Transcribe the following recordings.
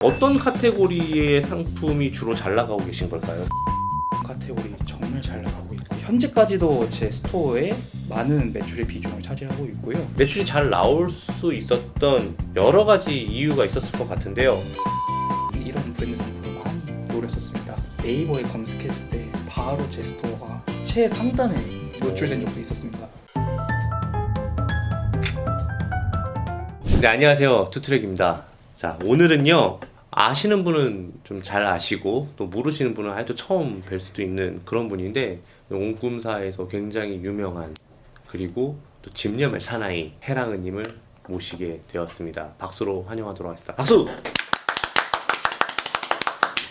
어떤 카테고리의 상품이 주로 잘 나가고 계신 걸까요? 카테고리 정말 잘 나가고 있고 현재까지도 제 스토어에 많은 매출의 비중을 차지하고 있고요. 매출이 잘 나올 수 있었던 여러 가지 이유가 있었을 것 같은데요. 이런 브랜드 상품을 많이 노렸었습니다. 네이버에 검색했을 때 바로 제 스토어가 최상단에 노출된 적도 있었습니다. 네, 안녕하세요. 투트랙입니다. 자, 오늘은요, 아시는 분은 좀 잘 아시고 또 모르시는 분은 아직도 처음 뵐 수도 있는 그런 분인데, 옹꿈사에서 굉장히 유명한, 그리고 또 집념의 사나이 해랑은님을 모시게 되었습니다. 박수로 환영하도록 하겠습니다. 박수!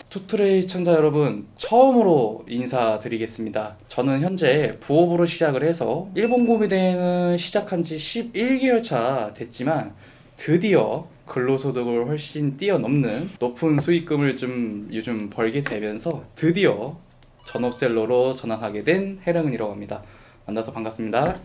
투트레이 시청자 여러분, 처음으로 인사드리겠습니다. 저는 현재 부업으로 시작을 해서 일본 구미대행은 시작한 지 11개월 차 됐지만 드디어 근로소득을 훨씬 뛰어넘는 높은 수익금을 좀 요즘 벌게 되면서 드디어 전업셀러로 전환하게 된 해랑은이라고 합니다. 만나서 반갑습니다.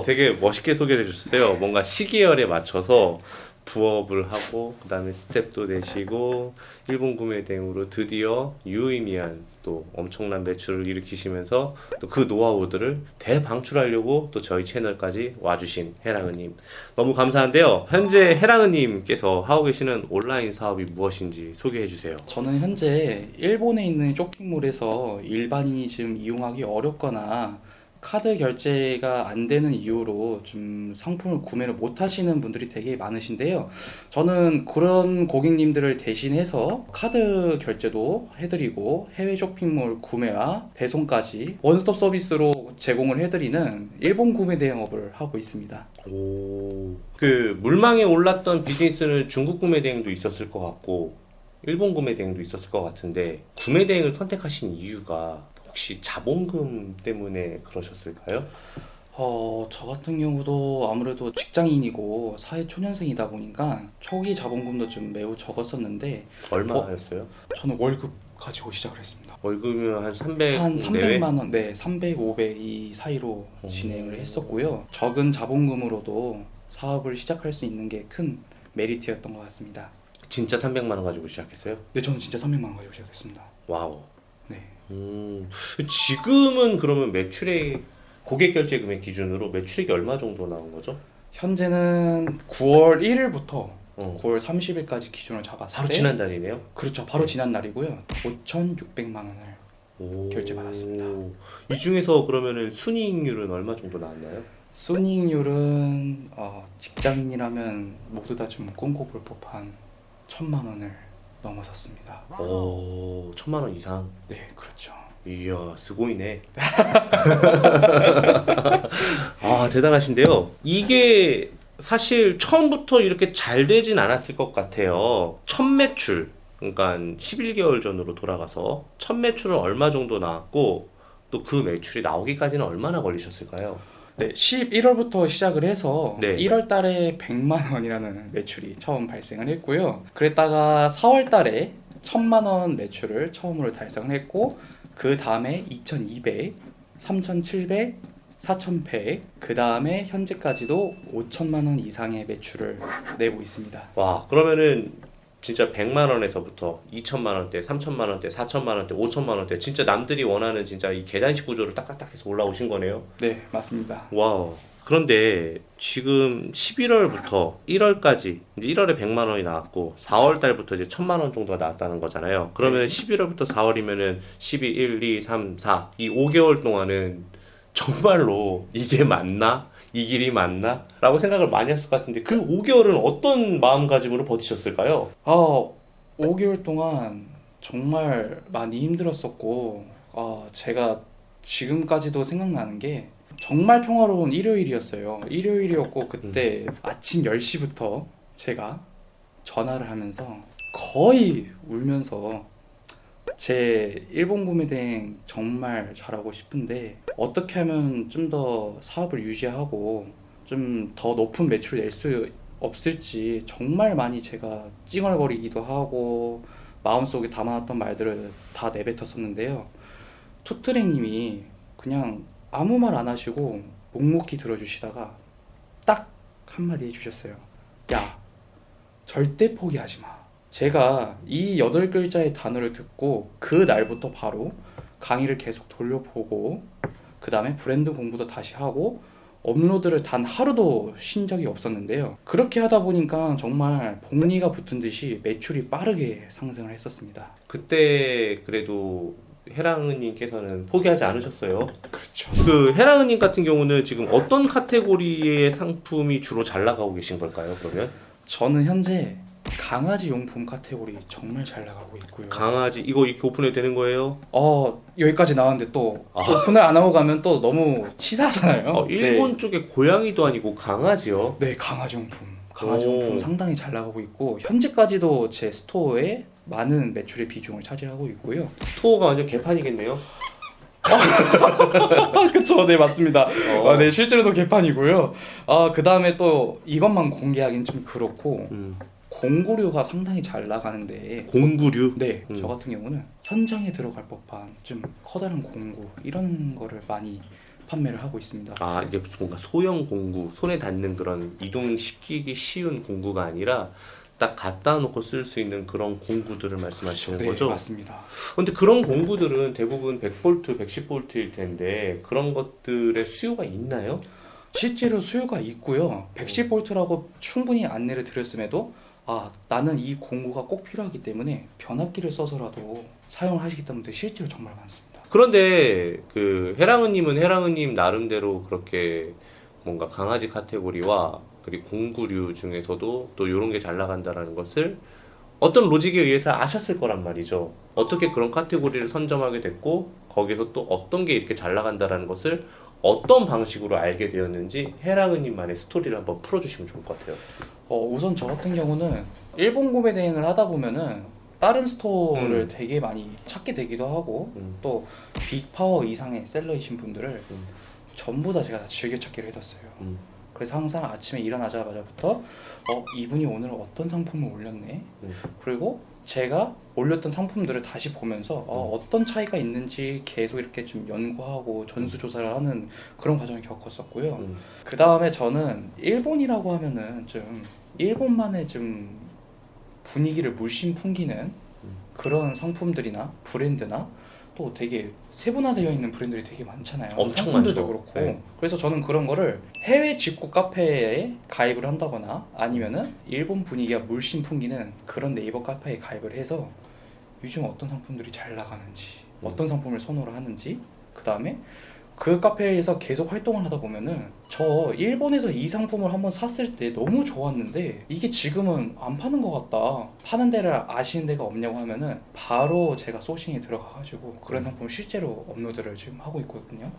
되게 멋있게 소개해 주셨어요. 뭔가 시계열에 맞춰서 부업을 하고 그 다음에 스텝도 내시고 일본 구매 대행으로 드디어 유의미한 또 엄청난 매출을 일으키시면서 또 그 노하우들을 대방출하려고 또 저희 채널까지 와주신 해랑은님 너무 감사한데요. 현재 해랑은님께서 하고 계시는 온라인 사업이 무엇인지 소개해 주세요. 저는 현재 일본에 있는 쇼핑몰에서 일반인이 지금 이용하기 어렵거나 카드 결제가 안 되는 이유로 좀 상품을 구매를 못 하시는 분들이 되게 많으신데요. 저는 그런 고객님들을 대신해서 카드 결제도 해드리고 해외 쇼핑몰 구매와 배송까지 원스톱 서비스로 제공을 해드리는 일본 구매 대행업을 하고 있습니다. 그 물망에 올랐던 비즈니스는 중국 구매 대행도 있었을 것 같고 일본 구매 대행도 있었을 것 같은데 구매 대행을 선택하신 이유가 혹시 자본금 때문에 그러셨을까요? 저 같은 경우도 아무래도 직장인이고 사회초년생이다 보니까 초기 자본금도 좀 매우 적었었는데 얼마였어요? 저는 월급 가지고 시작을 했습니다. 월급이면 한 300, 한 내외? 300만 원, 네, 300, 500 이 사이로 진행을 했었고요. 적은 자본금으로도 사업을 시작할 수 있는 게 큰 메리트였던 것 같습니다. 진짜 300만 원 가지고 시작했어요? 네, 저는 진짜 300만 원 가지고 시작했습니다. 와우. 네. 지금은 그러면 매출액 고객 결제 금액 기준으로 매출액이 얼마 정도 나온 거죠? 현재는 9월 1일부터 어. 9월 30일까지 기준을 잡았을 바로 때 지난달이네요. 그렇죠. 바로 지난 날이고요. 5,600만 원을 결제받았습니다. 이 중에서 그러면은 순이익률은 얼마 정도 나왔나요? 순이익률은 직장인이라면 모두 다 좀 꿈꿔볼 법한 1,000만 원을 넘어섰습니다. 1,000만 원 이상. 네, 그렇죠. 이야, 스고이네. 아, 대단하신데요. 이게 사실 처음부터 이렇게 잘 되진 않았을 것 같아요. 첫 매출, 그러니까 11개월 전으로 돌아가서 첫 매출은 얼마 정도 나왔고 또 그 매출이 나오기까지는 얼마나 걸리셨을까요? 네, 11월부터 시작을 해서 네. 1월 달에 100만 원이라는 매출이 처음 발생을 했고요. 그랬다가 4월 달에 1,000만 원 매출을 처음으로 달성을 했고 그 다음에 2,200, 3,700, 4,100, 그 다음에 현재까지도 5천만 원 이상의 매출을 내고 있습니다. 와, 그러면은 진짜 100만 원에서부터 2천만 원대, 3천만 원대, 4천만 원대, 5천만 원대 진짜 남들이 원하는 진짜 이 계단식 구조를 딱딱딱 해서 올라오신 거네요. 네, 맞습니다. 와우. 그런데 지금 11월부터 1월까지 이제 1월에 100만 원이 나왔고 4월 달부터 이제 1,000만 원 정도가 나왔다는 거잖아요. 그러면 11월부터 4월이면은 12, 1, 2, 3, 4 이 5개월 동안은 정말로 이게 맞나? 이 길이 맞나? 라고 생각을 많이 했을 것 같은데 그 5개월은 어떤 마음가짐으로 버티셨을까요? 5개월 동안 정말 많이 힘들었었고 제가 지금까지도 생각나는 게 정말 평화로운 일요일이었어요. 일요일이었고 그때 아침 10시부터 제가 전화를 하면서 거의 울면서 제 일본 구매 대행 정말 잘하고 싶은데 어떻게 하면 좀 더 사업을 유지하고 좀 더 높은 매출을 낼 수 없을지 정말 많이 제가 찡얼거리기도 하고 마음속에 담아놨던 말들을 다 내뱉었었는데요. 투트랙님이 그냥 아무 말 안 하시고 묵묵히 들어주시다가 딱 한마디 해주셨어요. 야, 절대 포기하지 마. 제가 이 8글자의 단어를 듣고 그 날부터 바로 강의를 계속 돌려보고 그 다음에 브랜드 공부도 다시 하고 업로드를 단 하루도 쉰 적이 없었는데요. 그렇게 하다 보니까 정말 복리가 붙은 듯이 매출이 빠르게 상승을 했었습니다. 그때 그래도 해랑은님께서는 포기하지 않으셨어요. 그렇죠. 그 해랑은님 같은 경우는 지금 어떤 카테고리의 상품이 주로 잘 나가고 계신 걸까요? 그러면 저는 현재 강아지 용품 카테고리 정말 잘 나가고 있고요. 강아지 이거 이렇게 오픈해도 되는 거예요? 여기까지 나왔는데 또 오픈을 안 하고 가면 또 너무 치사하잖아요. 일본 쪽에 고양이도 아니고 강아지요? 네, 강아지 용품. 강아지 오. 용품 상당히 잘 나가고 있고 현재까지도 제 스토어에 많은 매출의 비중을 차지하고 있고요. 스토어가 완전 개판이겠네요. 그쵸, 네 맞습니다. 어. 네 실제로도 개판이고요. 그 다음에 또 이것만 공개하기는 좀 그렇고 공구류가 상당히 잘 나가는데 공구류? 네, 저 같은 경우는 현장에 들어갈 법한 좀 커다란 공구 이런 거를 많이 판매를 하고 있습니다. 아 이게 뭔가 소형 공구, 손에 닿는 그런 이동시키기 쉬운 공구가 아니라 딱 갖다 놓고 쓸 수 있는 그런 공구들을 말씀하시는 네, 거죠? 맞습니다. 근데 그런 공구들은 대부분 100V, 110V일 텐데 그런 것들의 수요가 있나요? 실제로 수요가 있고요. 110V라고 충분히 안내를 드렸음에도 나는 이 공구가 꼭 필요하기 때문에 변압기를 써서라도 사용을 하시겠다는 분들이 실제로 정말 많습니다. 그런데 그 해랑은님은 해랑은님 나름대로 그렇게 뭔가 강아지 카테고리와 그리고 공구류 중에서도 또 이런 게 잘 나간다라는 것을 어떤 로직에 의해서 아셨을 거란 말이죠. 어떻게 그런 카테고리를 선점하게 됐고 거기서 또 어떤 게 이렇게 잘 나간다라는 것을 어떤 방식으로 알게 되었는지 해랑은님만의 스토리를 한번 풀어주시면 좋을 것 같아요. 우선 저 같은 경우는 일본 구매 대행을 하다 보면은 다른 스토어를 되게 많이 찾게 되기도 하고 또 빅파워 이상의 셀러이신 분들을 전부 다 제가 다 즐겨찾기를 해뒀어요. 그래서 항상 아침에 일어나자마자부터 이분이 오늘 어떤 상품을 올렸네. 그리고 제가 올렸던 상품들을 다시 보면서 어떤 차이가 있는지 계속 이렇게 좀 연구하고 전수조사를 하는 그런 과정을 겪었었고요. 그 다음에 저는 일본이라고 하면은 좀 일본만의 좀 분위기를 물씬 풍기는 그런 상품들이나 브랜드나 또 되게 세분화되어 있는 브랜드들이 되게 많잖아요. 엄청 상품들도 많죠. 그렇고. 네. 그래서 저는 그런 거를 해외 직구 카페에 가입을 한다거나 아니면은 일본 분위기가 물씬 풍기는 그런 네이버 카페에 가입을 해서 요즘 어떤 상품들이 잘 나가는지 어떤 상품을 선호를 하는지 그 다음에 그 카페에서 계속 활동을 하다 보면은 저 일본에서 이 상품을 한번 샀을 때 너무 좋았는데 이게 지금은 안 파는 것 같다. 파는 데를 아시는 데가 없냐고 하면은 바로 제가 소싱에 들어가가지고 그런 상품을 실제로 업로드를 지금 하고 있거든요.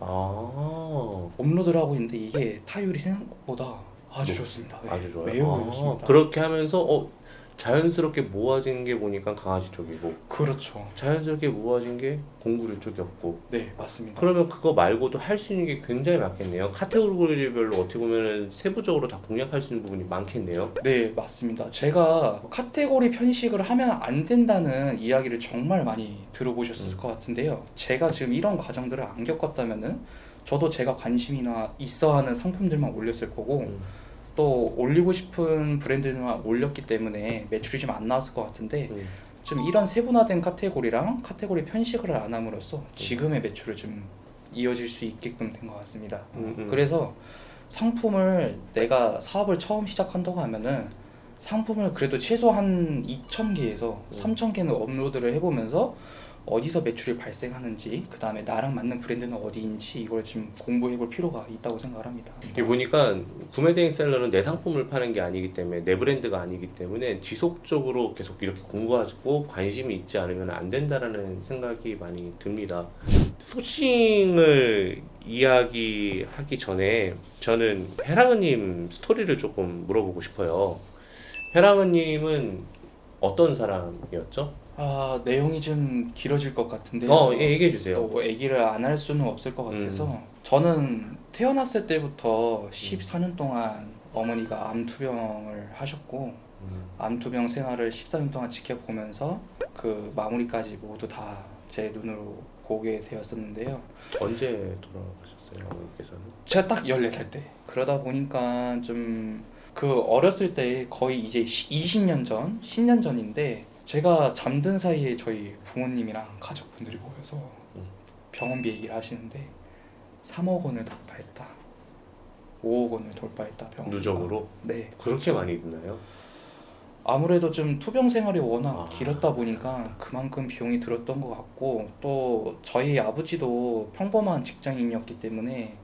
업로드를 하고 있는데 이게 타율이 생각보다 아주 좋습니다. 네, 아주 좋아요. 매우 좋습니다. 그렇게 하면서 자연스럽게 모아진 게 보니까 강아지 쪽이고 그렇죠. 자연스럽게 모아진 게 공구류 쪽이었고 네, 맞습니다. 그러면 그거 말고도 할 수 있는 게 굉장히 많겠네요. 카테고리별로 어떻게 보면 세부적으로 다 공략할 수 있는 부분이 많겠네요. 네, 맞습니다. 제가 카테고리 편식을 하면 안 된다는 이야기를 정말 많이 들어보셨을 것 같은데요. 제가 지금 이런 과정들을 안 겪었다면은 저도 제가 관심이나 있어 하는 상품들만 올렸을 거고 또 올리고 싶은 브랜드만 올렸기 때문에 매출이 좀 안 나왔을 것 같은데 좀 이런 세분화된 카테고리랑 카테고리 편식을 안 함으로써 지금의 매출을 좀 이어질 수 있게끔 된 것 같습니다. 그래서 상품을 내가 사업을 처음 시작한다고 하면은 상품을 그래도 최소한 2,000개에서 3,000개는 업로드를 해보면서 어디서 매출이 발생하는지 그 다음에 나랑 맞는 브랜드는 어디인지 이걸 좀 공부해볼 필요가 있다고 생각을 합니다. 이게 보니까 구매 대행 셀러는 내 상품을 파는 게 아니기 때문에 내 브랜드가 아니기 때문에 지속적으로 계속 이렇게 공부하고 관심이 있지 않으면 안 된다라는 생각이 많이 듭니다. 소싱을 이야기하기 전에 저는 해랑은님 스토리를 조금 물어보고 싶어요. 해랑은님은 어떤 사람이었죠? 내용이 좀 길어질 것 같은데 얘기해 주세요. 또 얘기를 안 할 수는 없을 것 같아서 저는 태어났을 때부터 14년 동안 어머니가 암투병을 하셨고 암투병 생활을 14년 동안 지켜보면서 그 마무리까지 모두 다 제 눈으로 보게 되었었는데요. 언제 돌아가셨어요, 어머니께서는? 제가 딱 14살 때 그러다 보니까 좀 그 어렸을 때 거의 이제 20년 전, 10년 전인데 제가 잠든 사이에 저희 부모님이랑 가족분들이 모여서 병원비 얘기를 하시는데 3억 원을 돌파했다. 5억 원을 돌파했다. 병원비가. 누적으로 네. 그렇게 많이 드나요? 아무래도 좀 투병 생활이 워낙 아. 길었다 보니까 그만큼 비용이 들었던 것 같고 또 저희 아버지도 평범한 직장인이었기 때문에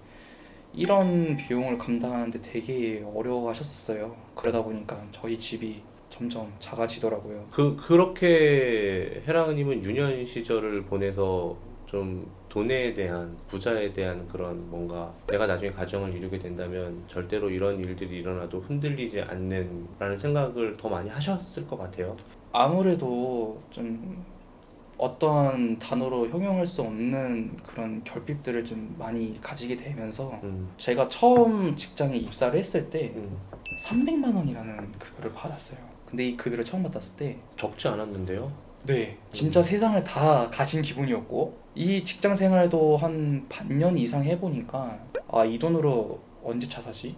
이런 비용을 감당하는데 되게 어려워하셨어요. 그러다 보니까 저희 집이 점점 작아지더라고요. 그렇게 해랑님은 유년 시절을 보내서 좀 돈에 대한 부자에 대한 그런 뭔가 내가 나중에 가정을 이루게 된다면 절대로 이런 일들이 일어나도 흔들리지 않는 라는 생각을 더 많이 하셨을 것 같아요. 아무래도 좀 어떤 단어로 형용할 수 없는 그런 결핍들을 좀 많이 가지게 되면서 제가 처음 직장에 입사를 했을 때 음. 300만 원이라는 급여를 받았어요. 근데 이 급여를 처음 받았을 때 적지 않았는데요. 네, 진짜 세상을 다 가진 기분이었고 이 직장 생활도 한 반년 이상 해보니까 아, 이 돈으로 언제 차 사지?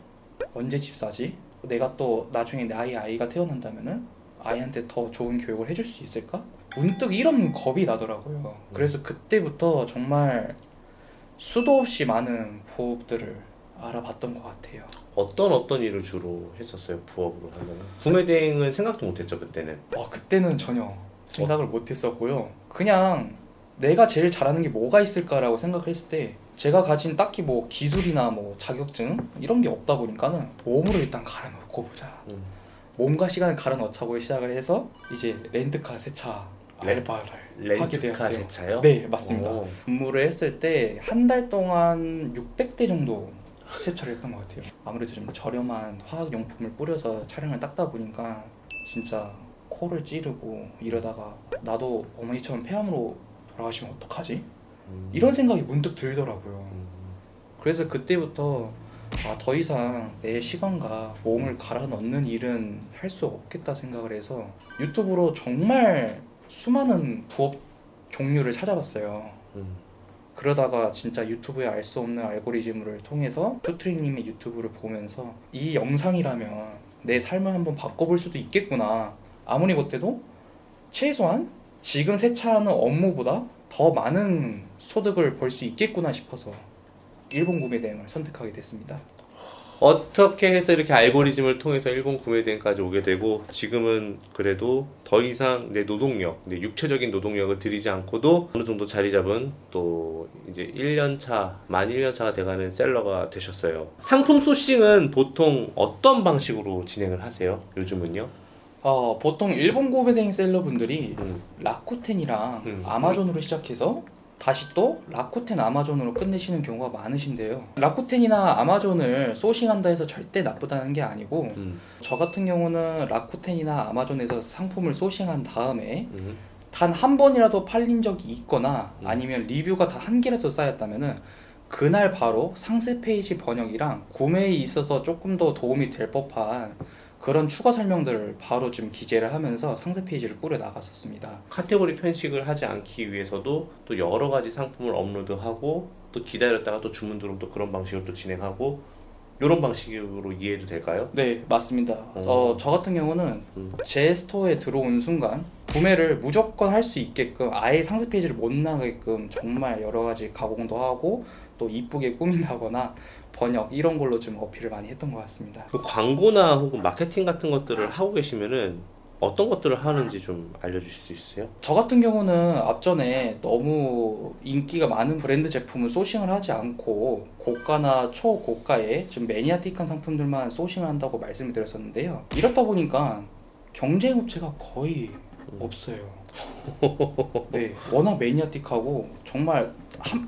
언제 집 사지? 내가 또 나중에 나의 아이가 태어난다면은 아이한테 더 좋은 교육을 해줄 수 있을까? 문득 이런 겁이 나더라고요. 그래서 그때부터 정말 수도 없이 많은 부업들을 알아봤던 것 같아요. 어떤 일을 주로 했었어요, 부업으로 하면? 구매 대행은 생각도 못했죠, 그때는. 그때는 전혀 생각을 못했었고요. 그냥 내가 제일 잘하는 게 뭐가 있을까라고 생각을 했을 때 제가 가진 딱히 뭐 기술이나 뭐 자격증 이런 게 없다 보니까는 몸으로 일단 갈아넣고 보자. 몸과 시간을 갈아넣자고 시작을 해서 이제 렌트카 세차 알바를 하게 렌트카 되었어요. 세차요? 네, 맞습니다. 오. 근무를 했을 때 한 달 동안 600대 정도 세차를 했던 것 같아요. 아무래도 좀 저렴한 화학용품을 뿌려서 차량을 닦다 보니까 진짜 코를 찌르고 이러다가 나도 어머니처럼 폐암으로 돌아가시면 어떡하지? 이런 생각이 문득 들더라고요. 그래서 그때부터 더 이상 내 시간과 몸을 갈아 넣는 일은 할 수 없겠다 생각을 해서 유튜브로 정말 수많은 부업 종류를 찾아봤어요. 그러다가 진짜 유튜브에 알 수 없는 알고리즘을 통해서 토트리님의 유튜브를 보면서 이 영상이라면 내 삶을 한번 바꿔볼 수도 있겠구나. 아무리 그때도 최소한 지금 세차하는 업무보다 더 많은 소득을 벌 수 있겠구나 싶어서 일본 구매 대행을 선택하게 됐습니다. 어떻게 해서 이렇게 알고리즘을 통해서 일본 구매 대행까지 오게 되고 지금은 그래도 더 이상 내 노동력, 내 육체적인 노동력을 들이지 않고도 어느 정도 자리 잡은 또 이제 1년차, 만 1년차가 돼가는 셀러가 되셨어요. 상품 소싱은 보통 어떤 방식으로 진행을 하세요? 요즘은요? 보통 일본 구매 대행 셀러분들이 음. 라쿠텐이랑 아마존으로 시작해서 다시 또 라쿠텐 아마존으로 끝내시는 경우가 많으신데요. 라쿠텐이나 아마존을 소싱한다 해서 절대 나쁘다는 게 아니고 저 같은 경우는 라쿠텐이나 아마존에서 상품을 소싱한 다음에 단 한 번이라도 팔린 적이 있거나 아니면 리뷰가 다 한 개라도 쌓였다면은 그날 바로 상세 페이지 번역이랑 구매에 있어서 조금 더 도움이 될 법한 그런 추가 설명들을 바로 좀 기재를 하면서 상세 페이지를 꾸려 나갔었습니다. 카테고리 편식을 하지 않기 위해서도 또 여러 가지 상품을 업로드하고 또 기다렸다가 또 주문 들어오면 또 그런 방식으로 또 진행하고 이런 방식으로 이해해도 될까요? 네, 맞습니다. 저 같은 경우는 제 스토어에 들어온 순간 구매를 무조건 할 수 있게끔 아예 상세 페이지를 못 나가게끔 정말 여러 가지 가공도 하고 또 이쁘게 꾸민다거나 번역 이런 걸로 좀 어필을 많이 했던 것 같습니다. 그 광고나 혹은 마케팅 같은 것들을 하고 계시면은 어떤 것들을 하는지 좀 알려주실 수 있어요? 저 같은 경우는 앞전에 너무 인기가 많은 브랜드 제품을 소싱을 하지 않고 고가나 초고가의 좀 매니아틱한 상품들만 소싱을 한다고 말씀을 드렸었는데요. 이렇다 보니까 경쟁 업체가 거의 없어요. 네, 워낙 매니아틱하고 정말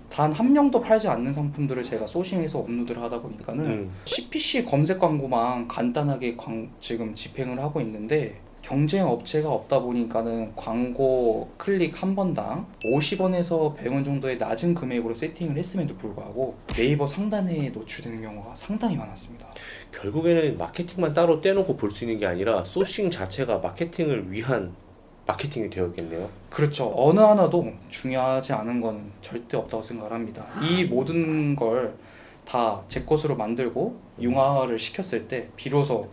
단 한 명도 팔지 않는 상품들을 제가 소싱해서 업로드를 하다 보니까는 CPC 검색 광고만 간단하게 지금 집행을 하고 있는데 경쟁 업체가 없다 보니까는 광고 클릭 한 번당 50원에서 100원 정도의 낮은 금액으로 세팅을 했음에도 불구하고 네이버 상단에 노출되는 경우가 상당히 많았습니다. 결국에는 마케팅만 따로 떼놓고 볼 수 있는 게 아니라 소싱 자체가 마케팅을 위한 마케팅이 되었겠네요. 그렇죠. 어느 하나도 중요하지 않은 건 절대 없다고 생각을 합니다. 이 모든 걸 다 제 것으로 만들고 융화를 시켰을 때 비로소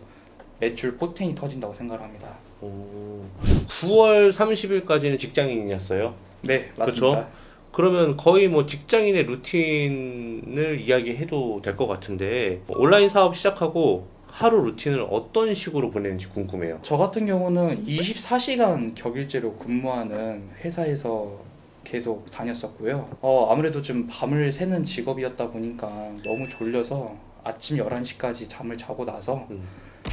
매출 포텐이 터진다고 생각을 합니다. 9월 30일까지는 직장인이었어요. 네, 맞습니다. 그쵸? 그러면 거의 뭐 직장인의 루틴을 이야기해도 될 것 같은데 온라인 사업 시작하고 하루 루틴을 어떤 식으로 보내는지 궁금해요. 저 같은 경우는 24시간 격일제로 근무하는 회사에서 계속 다녔었고요. 아무래도 좀 밤을 새는 직업이었다 보니까 너무 졸려서 아침 11시까지 잠을 자고 나서 음.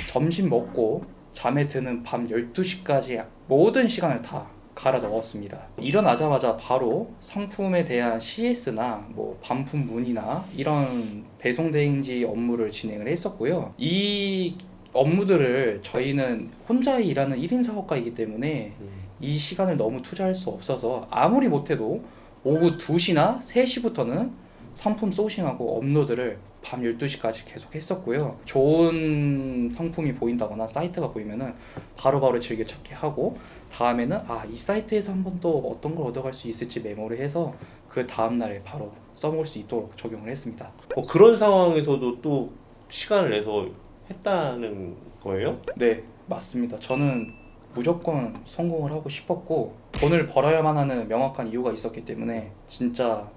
점심 먹고 잠에 드는 밤 12시까지 모든 시간을 다 갈아 넣었습니다. 일어나자마자 바로 상품에 대한 CS나 뭐 반품 문의나 이런 배송 대행지 업무를 진행을 했었고요. 이 업무들을 저희는 혼자 일하는 1인 사업가이기 때문에 이 시간을 너무 투자할 수 없어서 아무리 못해도 오후 2시나 3시부터는 상품 소싱하고 업로드를 밤 12시까지 계속 했었고요. 좋은 상품이 보인다거나 사이트가 보이면은 바로바로 즐겨찾기 하고 다음에는 이 사이트에서 한번 또 어떤 걸 얻어갈 수 있을지 메모를 해서 그 다음날에 바로 써먹을 수 있도록 적용을 했습니다. 그런 상황에서도 또 시간을 내서 했다는 거예요? 네, 맞습니다. 저는 무조건 성공을 하고 싶었고 돈을 벌어야만 하는 명확한 이유가 있었기 때문에 진짜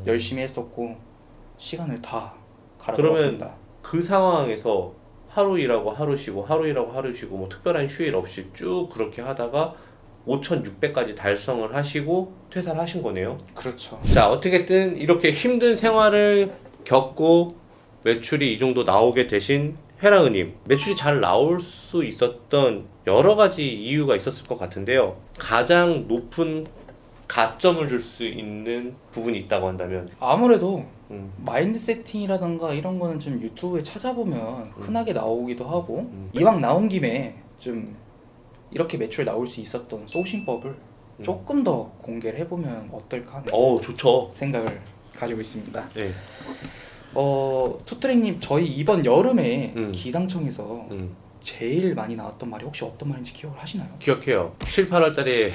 열심히 했었고 시간을 다 갈아 그러면 넣었습니다. 그 상황에서 하루 일하고 하루 쉬고 하루 일하고 하루 쉬고 뭐 특별한 휴일 없이 쭉 그렇게 하다가 5,600까지 달성을 하시고 퇴사를 하신 거네요. 그렇죠. 자, 어떻게든 이렇게 힘든 생활을 겪고 매출이 이 정도 나오게 되신 회랑이님, 매출이 잘 나올 수 있었던 여러 가지 이유가 있었을 것 같은데요. 가장 높은 가점을 줄 수 있는 부분이 있다고 한다면 아무래도 음, 마인드 세팅이라던가 이런 거는 좀 유튜브에 찾아보면 흔하게 나오기도 하고 음. 이왕 나온 김에 좀 이렇게 매출 나올 수 있었던 소싱법을 조금 더 공개를 해보면 어떨까 하는 좋죠. 생각을 가지고 있습니다. 네. 투트랙님 저희 이번 여름에 기상청에서 음, 제일 많이 나왔던 말이 혹시 어떤 말인지 기억을 하시나요? 기억해요. 7, 8월 달에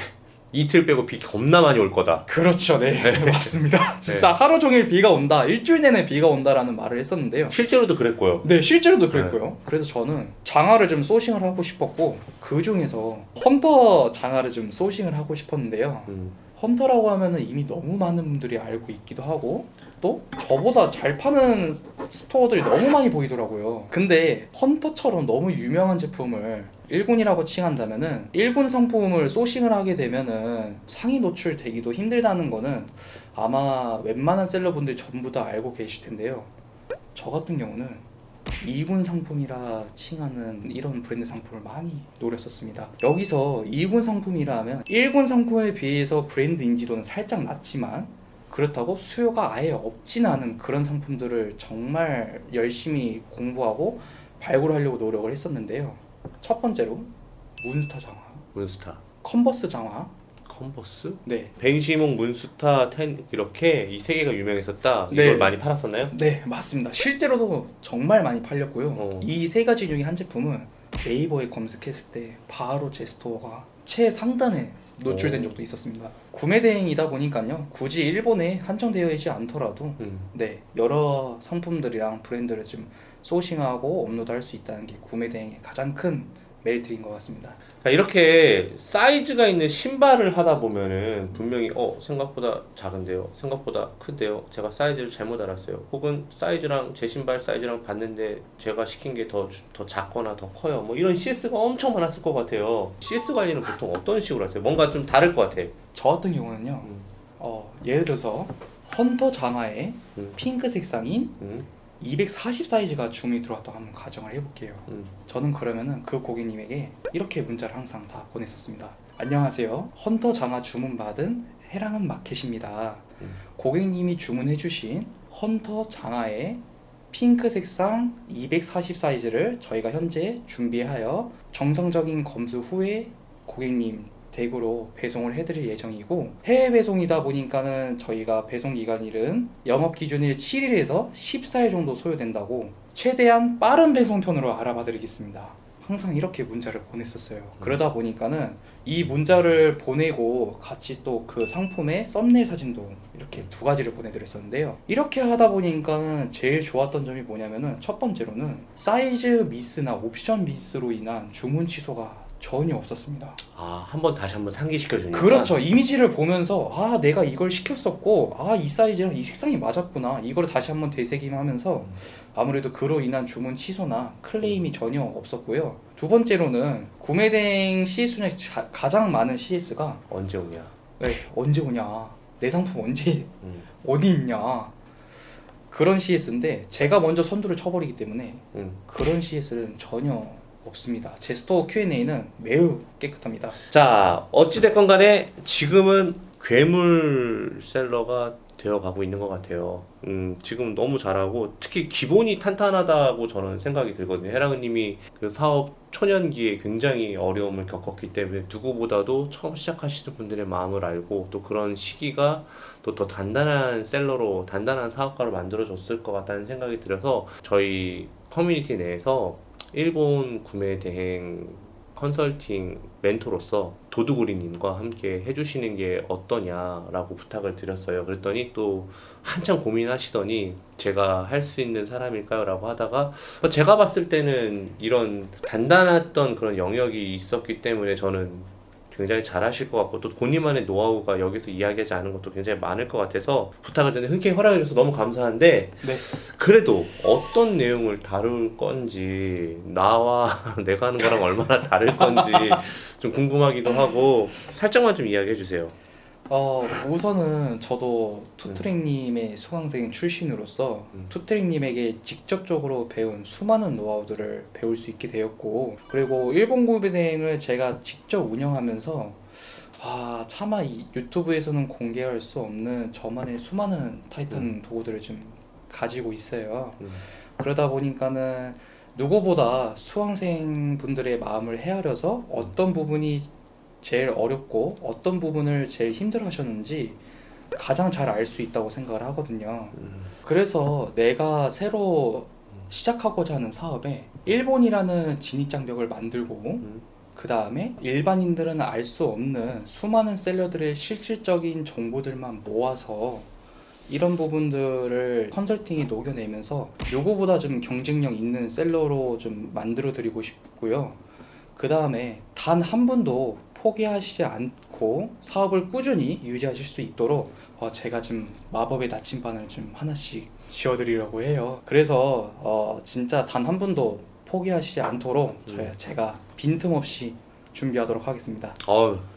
이틀 빼고 비 겁나 많이 올 거다. 그렇죠, 네, 맞습니다. 진짜 하루 종일 비가 온다, 일주일 내내 비가 온다라는 말을 했었는데요. 실제로도 그랬고요. 네, 실제로도 그랬고요. 그래서 저는 장화를 좀 소싱을 하고 싶었고 그 중에서 헌터 장화를 좀 소싱을 하고 싶었는데요. 헌터라고 하면은 이미 너무 많은 분들이 알고 있기도 하고 또 저보다 잘 파는 스토어들이 너무 많이 보이더라고요. 근데 헌터처럼 너무 유명한 제품을 1군이라고 칭한다면은 1군 상품을 소싱을 하게 되면은 상위 노출되기도 힘들다는 거는 아마 웬만한 셀러분들이 전부 다 알고 계실 텐데요. 저 같은 경우는 2군 상품이라 칭하는 이런 브랜드 상품을 많이 노렸었습니다. 여기서 2군 상품이라 하면 1군 상품에 비해서 브랜드 인지도는 살짝 낮지만 그렇다고 수요가 아예 없진 않은 그런 상품들을 정말 열심히 공부하고 발굴하려고 노력을 했었는데요. 첫 번째로 문스타 장화, 문스타, 컨버스 장화, 컨버스, 네, 벤시몽, 문스타, 텐 이렇게 이 세 개가 유명했었다. 네. 이걸 많이 팔았었나요? 네, 맞습니다. 실제로도 정말 많이 팔렸고요. 이 세 가지 중에 한 제품은 네이버에 검색했을 때 바로 제 스토어가 최상단에 노출된 적도 있었습니다. 구매 대행이다 보니까요. 굳이 일본에 한정되어 있지 않더라도 네, 여러 상품들이랑 브랜드를 좀 소싱하고 업로드할 수 있다는 게 구매 대행의 가장 큰 메리트인 것 같습니다. 이렇게 사이즈가 있는 신발을 하다 보면은 분명히 생각보다 작은데요, 생각보다 큰데요, 제가 사이즈를 잘못 알았어요, 혹은 사이즈랑 제 신발 사이즈랑 봤는데 제가 시킨 게 더 작거나 더 커요, 뭐 이런 CS가 엄청 많았을 것 같아요. CS 관리는 보통 어떤 식으로 하세요? 뭔가 좀 다를 것 같아. 저 같은 경우는요. 예를 들어서 헌터 장화에 핑크 색상인 240 사이즈가 주문이 들어왔다고 한번 가정을 해볼게요. 저는 그러면은 그 고객님에게 이렇게 문자를 항상 다 보냈었습니다. 안녕하세요. 헌터 장화 주문 받은 해랑은 마켓입니다. 고객님이 주문해주신 헌터 장화의 핑크 색상 240 사이즈를 저희가 현재 준비하여 정상적인 검수 후에 고객님 댁으로 배송을 해드릴 예정이고, 해외 배송이다 보니까는 저희가 배송 기간일은 영업 기준일 7일에서 14일 정도 소요된다고 최대한 빠른 배송편으로 알아봐 드리겠습니다. 항상 이렇게 문자를 보냈었어요. 그러다 보니까는 이 문자를 보내고 같이 또 그 상품의 썸네일 사진도 이렇게 두 가지를 보내드렸었는데요. 이렇게 하다 보니까는 제일 좋았던 점이 뭐냐면은 첫 번째로는 사이즈 미스나 옵션 미스로 인한 주문 취소가 전혀 없었습니다. 아, 다시 한번 상기시켜 주니까. 그렇죠. 이미지를 보면서 아 내가 이걸 시켰었고 아 이 사이즈랑 이 색상이 맞았구나 이걸 다시 한번 되새김하면서 아무래도 그로 인한 주문 취소나 클레임이 전혀 없었고요. 두 번째로는 구매대행 CS 중에 가장 많은 CS가 언제 오냐. 언제 오냐 내 상품 언제 음. 어디 있냐 그런 CS인데 제가 먼저 선두를 쳐버리기 때문에 그런 CS는 전혀 없습니다. 제 스토어 Q&A는 매우 깨끗합니다. 자, 어찌됐건 간에 지금은 괴물 셀러가 되어가고 있는 것 같아요. 지금 너무 잘하고 특히 기본이 탄탄하다고 저는 생각이 들거든요. 해랑님이 그 사업 초년기에 굉장히 어려움을 겪었기 때문에 누구보다도 처음 시작하시는 분들의 마음을 알고 또 그런 시기가 또 더 단단한 셀러로 단단한 사업가로 만들어줬을 것 같다는 생각이 들어서 저희 커뮤니티 내에서 일본 구매 대행 컨설팅 멘토로서 도두구리님과 함께 해주시는 게 어떠냐라고 부탁을 드렸어요. 그랬더니 또 한참 고민하시더니 제가 할 수 있는 사람일까요? 라고 하다가 제가 봤을 때는 이런 단단했던 그런 영역이 있었기 때문에 저는 굉장히 잘하실 것 같고 또 본인만의 노하우가 여기서 이야기하지 않은 것도 굉장히 많을 것 같아서 부탁을 드렸는데 흔쾌히 허락해줘서 너무 감사한데 네. 그래도 어떤 내용을 다룰 건지 나와 내가 하는 거랑 얼마나 다를 건지 좀 궁금하기도 하고 살짝만 좀 이야기해 주세요. 우선은 저도 투트랙님의 수강생 출신으로서 투트랙님에게 직접적으로 배운 수많은 노하우들을 배울 수 있게 되었고 그리고 일본 구매대행을 제가 직접 운영하면서 차마 이 유튜브에서는 공개할 수 없는 저만의 수많은 타이탄 도구들을 좀 가지고 있어요. 그러다 보니까는 누구보다 수강생 분들의 마음을 헤아려서 어떤 부분이 제일 어렵고 어떤 부분을 제일 힘들어 하셨는지 가장 잘 알 수 있다고 생각을 하거든요. 그래서 내가 새로 시작하고자 하는 사업에 일본이라는 진입장벽을 만들고 그 다음에 일반인들은 알 수 없는 수많은 셀러들의 실질적인 정보들만 모아서 이런 부분들을 컨설팅에 녹여내면서 누구보다 좀 경쟁력 있는 셀러로 좀 만들어 드리고 싶고요. 그 다음에 단 한 분도 포기하시지 않고 사업을 꾸준히 유지하실 수 있도록 제가 좀 마법의 나침반을 좀 하나씩 지어드리려고 해요. 그래서 진짜 단 한 분도 포기하시지 않도록 제가 빈틈없이 준비하도록 하겠습니다.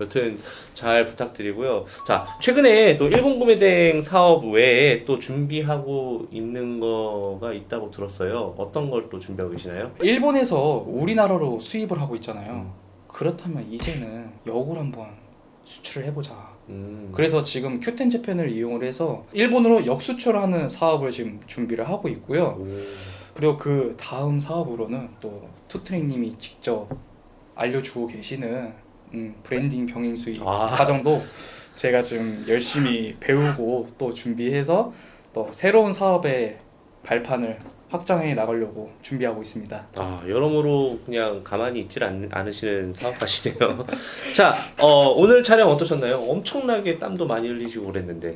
여튼 잘 부탁드리고요. 자, 최근에 또 일본 구매대행 사업 외에 또 준비하고 있는 거가 있다고 들었어요. 어떤 걸 또 준비하고 계시나요? 일본에서 우리나라로 수입을 하고 있잖아요. 그렇다면 이제는 역으로 한번 수출을 해보자. 그래서 지금 Q10 재팬을 이용을 해서 일본으로 역수출하는 사업을 지금 준비를 하고 있고요. 그리고 그 다음 사업으로는 또 투트랙님이 직접 알려주고 계시는 브랜딩 병행 수익 과정도 제가 지금 열심히 배우고 또 준비해서 또 새로운 사업의 발판을 확장해 나가려고 준비하고 있습니다. 여러모로 그냥 가만히 있질 않으시는 사업가시네요. 자, 오늘 촬영 어떠셨나요? 엄청나게 땀도 많이 흘리시고 그랬는데.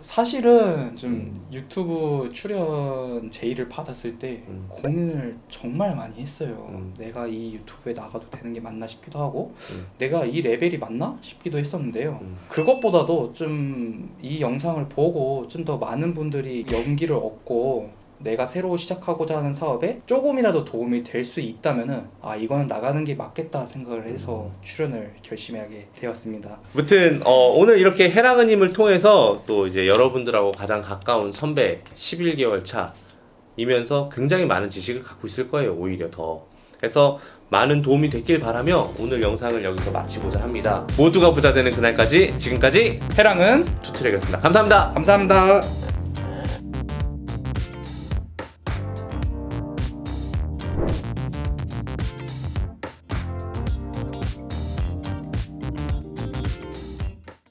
사실은 좀 유튜브 출연 제의를 받았을 때 고민을 정말 많이 했어요. 내가 이 유튜브에 나가도 되는 게 맞나 싶기도 하고 내가 이 레벨이 맞나 싶기도 했었는데요. 그것보다도 좀 이 영상을 보고 좀 더 많은 분들이 용기를 얻고 내가 새로 시작하고자 하는 사업에 조금이라도 도움이 될 수 있다면은 이거는 나가는 게 맞겠다 생각을 해서 출연을 결심하게 되었습니다. 아무튼 오늘 이렇게 해랑은님을 통해서 또 이제 여러분들하고 가장 가까운 선배 11개월 차이면서 굉장히 많은 지식을 갖고 있을 거예요. 오히려 더. 그래서 많은 도움이 됐길 바라며 오늘 영상을 여기서 마치고자 합니다. 모두가 부자 되는 그날까지 지금까지 해랑은 투트랙이었습니다. 감사합니다. 감사합니다.